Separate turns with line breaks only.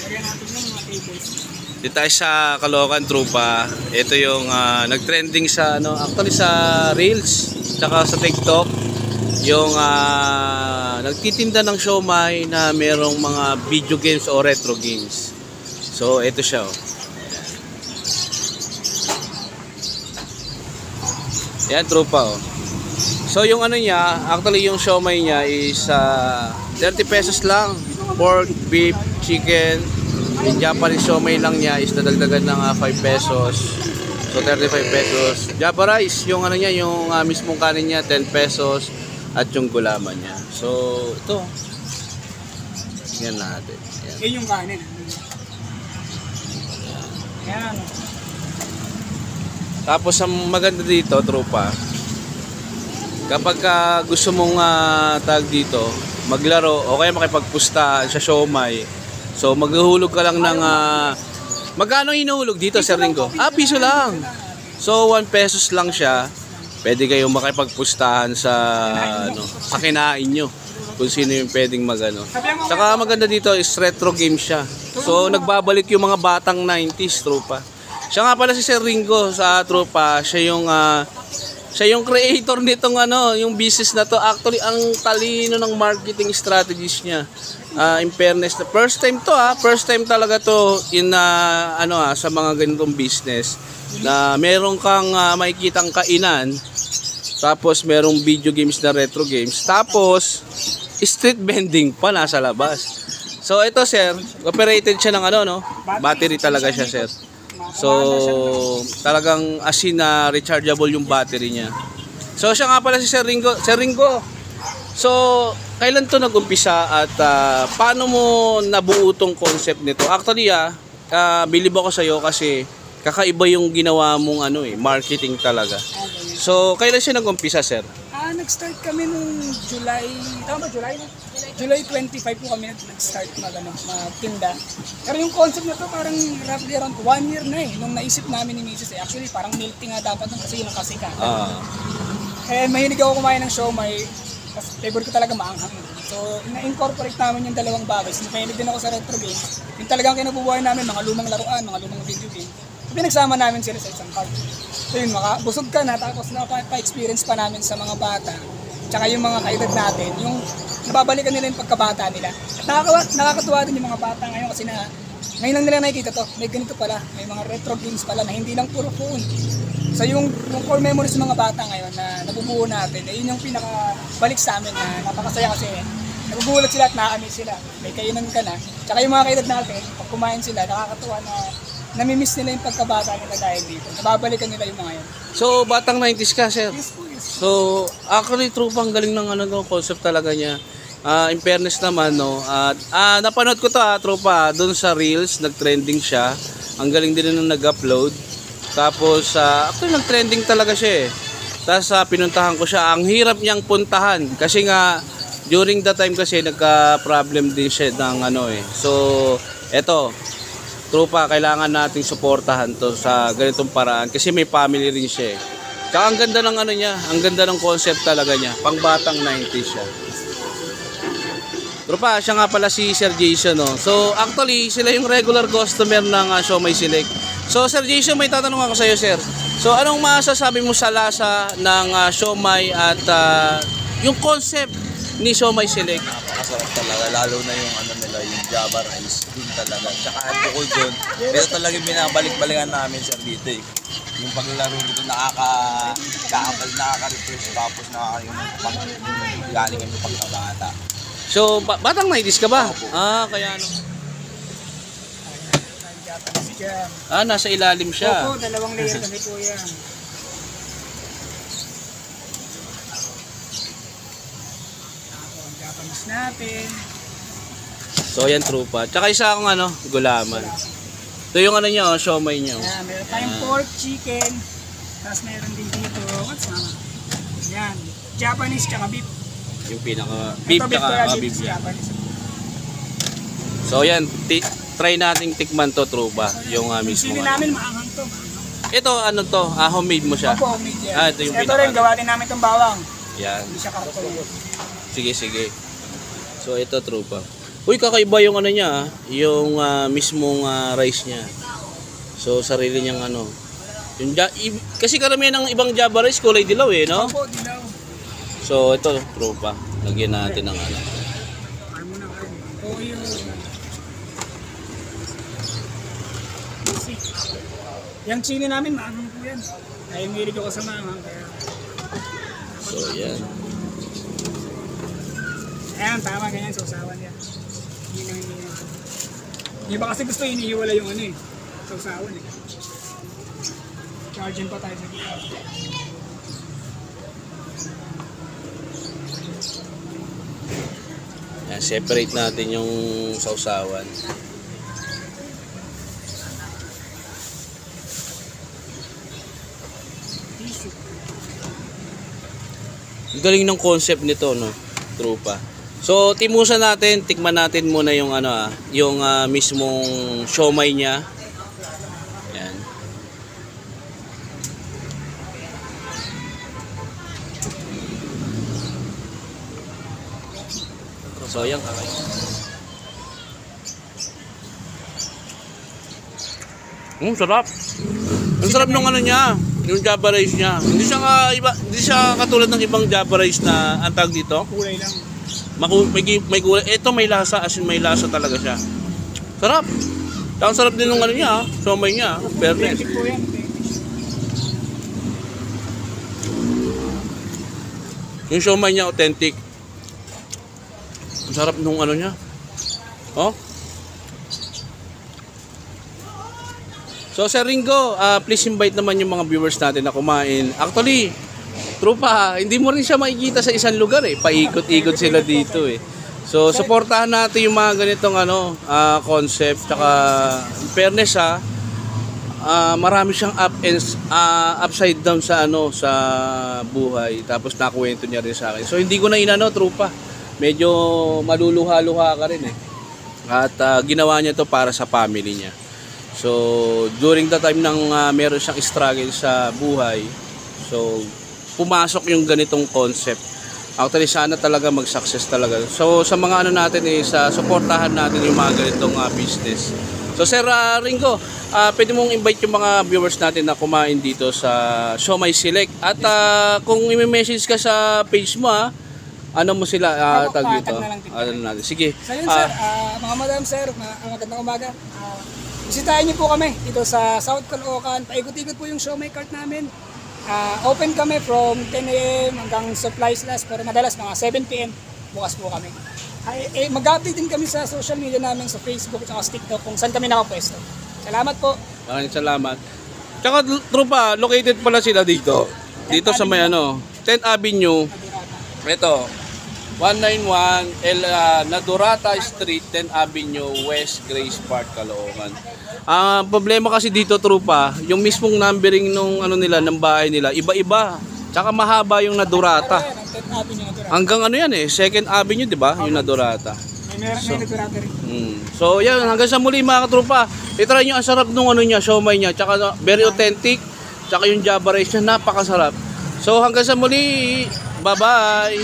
Lagyan natin yung mga tables.
Dito tayo sa Caloocan, Trupa. Ito yung nag-trending sa actually sa Reels tsaka sa TikTok. Yung nagtitinda ng siomai na merong mga video games o retro games. So ito siya. Yan, Trupa. So yung niya, actually yung siomai niya is 30 pesos lang. Pork, beef, chicken. Yung Japanese siomai lang niya is nadagdagan ng 5 pesos. So 35 pesos. Java rice, yung niya, yung mismong kanin niya 10 pesos at yung gulaman niya. So ito. Tingnan natin. Yan.
Eh yung kanin. Yan.
Tapos ang maganda dito, Trupa, kapag gusto mong tag dito, maglaro o kaya makipagpusta sa siomai. So maghuhulog ka lang ng magkano hinuhulog dito, Sir Ringo? Piso lang. So 1 pesos lang siya. Pwede kayong makipagpustahan sa sa kinain nyo. Kung sino yung pwedeng magano. Saka maganda dito is retro game siya. So nagbabalik yung mga batang 90s, Trupa. Siya nga pala si Sir Ringo sa Trupa. Siya yung creator nitong yung business na to. Actually, ang talino ng marketing strategies niya. In fairness, first time to first time talaga to in sa mga ganitong business na meron kang makikitang kainan, tapos merong video games na retro games, tapos street vending pa nasa labas. So ito, sir, operated siya ng battery talaga siya, sir. So talagang asin na rechargeable yung battery niya. So siya nga pala si Sir Ringo. Sir Ringo, so kailan to nag-umpisa at paano mo nabuo tong concept nito? Actually bilib ako sa iyo kasi kakaiba yung ginawa mong marketing talaga. So kailan siya nag-umpisa, sir?
Nag-start kami nung July, tama ba July? July 25 po kami nag-start magtinda. Pero yung concept na to parang roughly around 1 year na nung naisip namin ni Mrs. Actually parang milk tea nga dapat kasi yun ang kasikatan. Mahilig ako kumain ng siomai. Favorite ko talaga maanghang. So, na-incorporate namin yung dalawang bagay. So, mahilig din ako sa retro games. Yung talagang kinabubuhay namin, mga lumang laruan, mga lumang video game. So, pinagsama namin sila sa isang park. So, yun, busog ka na, tapos pa-experience pa namin sa mga bata. Tsaka yung mga kaedad natin, yung nababalikan nila yung pagkabata nila. At nakakatuwa din yung mga bata ngayon kasi ngayon lang nila nakikita to. May ganito pala, may mga retro games pala na hindi lang puro phone. So yung core memories ng mga bata ngayon na nabubuo natin, yun yung pinakabalik sa amin na napakasaya kasi nabubulat sila at nakakamiss sila. May kainan ka na. Tsaka yung mga kaedad natin, pag kumain sila, nakakatuwa na namimiss nila yung pagkabata nila dahil dito. Nababalikan nila yung mga yun.
So batang 90s ka, sir?
Yes po, yes.
So actually, Trupa, ang galing ng concept talaga niya. In fairness naman, napanood ko to, Trupa, doon sa Reels, nag-trending siya. Ang galing din nung nag-upload. Tapos, actually nag-trending talaga siya Tapos pinuntahan ko siya. Ang hirap niyang puntahan. Kasi nga, during that time kasi, nagka-problem din siya ng So, eto, Trupa, kailangan nating suportahan to sa ganitong paraan. Kasi may family rin siya Tsaka ang ganda ng niya. Ang ganda ng concept talaga niya. Pang batang 90s siya. Trupa, siya nga pala si Sir Jason, So, actually, sila yung regular customer ng Siomai Select. So, Sir Jason, may tatanong ako sa iyo, sir. So, anong masasabi mo sa lasa ng siomai at yung concept ni Siomai Select?
Napakasarap talaga, lalo na yung nila, yung Java rice, yun talaga. Tsaka bukod dun, ito talaga yung binabalik-balikan namin, sir, dito Yung paglalaro dito, nakaka-refresh, tapos galing yung pagkabata.
So, batang 90s ka ba?
Opo.
Kaya
Japanese
nasa ilalim siya.
Opo, 2 layer kami po yan. Ang Japanese natin.
So, yan, Trupa. Tsaka isa akong gulaman. Ito yung niya, siomai niya.
Meron tayong pork, chicken. Tapos meron din dito. What's mama? Yan. Japanese tsaka beef.
Yung pinaka beef
Ito,
tsaka beef niya. So, yan. Try nating tikman to, Trupa. Yung mismo.
Sili namin, maanghang to.
Ito, to? Homemade mo siya?
Opo, homemade yan.
Ito yung
Ito rin, gawa din namin itong bawang.
Yan.
Hindi siya karton.
Sige. So, ito, Trupa. Uy, kakaiba yung ano niya, yung mismong rice niya. So, sarili niyang ano. Yung kasi karamihan ng ibang Java rice kulay dilaw eh, no?
Opo, dilaw.
So, ito, tropa. Lagyan natin ng ano.
Kaya mo na kayo. Oo, yun. Yung chili namin, maanong po yan. Ay, milig ako sa maangang. Kaya,
So, yan.
ayan, tama, ganyan, sausawan yan. Yun ang hindi. Yung iba kasi gusto inihiwala yung ano eh. Sausawan eh. Charging pa tayo sa kita.
Yan, separate natin yung sausawan. Ang galing ng concept nito, no, tropa. So, timusan natin, tikman natin muna yung ano yung mismong siomai niya. Yan. So, yan kakay. Sarap. Ang sarap nung ano niya, yung Java rice niya. Hindi siya katulad ng ibang Java rice na ang tawag dito.
Kulay lang.
May kulay. Ito may lasa, as in may lasa talaga siya. Sarap. Ang sarap din ng ano niya, siomai niya, fairness.
Authentic po yan.
Yung siomai niya authentic. Ang sarap nung ano niya. Oh. So Sir Ringo, please invite naman yung mga viewers natin na kumain. Actually, tropa, hindi mo rin siya makikita sa isang lugar eh. Paikot-ikot sila dito eh. So suportahan natin yung mga ganitong concept. Tsaka in fairness marami siyang upside down sa sa buhay. Tapos nakuwento niya rin sa akin. So hindi ko na inano, tropa. Medyo maluluha-luha ka rin eh. At ginawa niya to para sa family niya. So, during the time nang meron siyang struggle sa buhay, so, pumasok yung ganitong concept. Actually, sana talaga mag-success talaga. So, sa mga ano natin is, supportahan natin yung mga ganitong business. So, Sir Ringo, pwede mong invite yung mga viewers natin na kumain dito sa Siomai Select. At kung i-message ka sa page mo, ano mo sila tag dito? Ano natin. Sige.
So yun sir, mga madam sir, magandang umaga. Bisitahin niyo po kami dito sa South Caloocan. Paikot-ikot po yung Siomai cart namin. Open kami from 10 AM hanggang supplies last, pero madalas mga 7 PM bukas po kami. Mag-update din kami sa social media namin sa Facebook at sa TikTok kung saan kami nakapwesto. Salamat po.
Maraming salamat. Tsaka tropa, located pala sila dito. Dito sa may 10th Avenue. Ito. 191 Nadurata Street, 10th Avenue, West Grace Park, Caloocan. Problema kasi dito, tropa, yung mismong numbering nung ng bahay nila, iba-iba. Tsaka mahaba yung Nadurata. Hanggang yan 2nd Avenue, 'di ba? Yung Nadurata.
May Nadurata rin.
So, yan, hanggang sa muli mga katropa. I-try niyo ang sarap nung niya, siomai niya, tsaka very authentic, tsaka yung Java rice niya, napakasarap. So, hanggang sa muli. Bye-bye.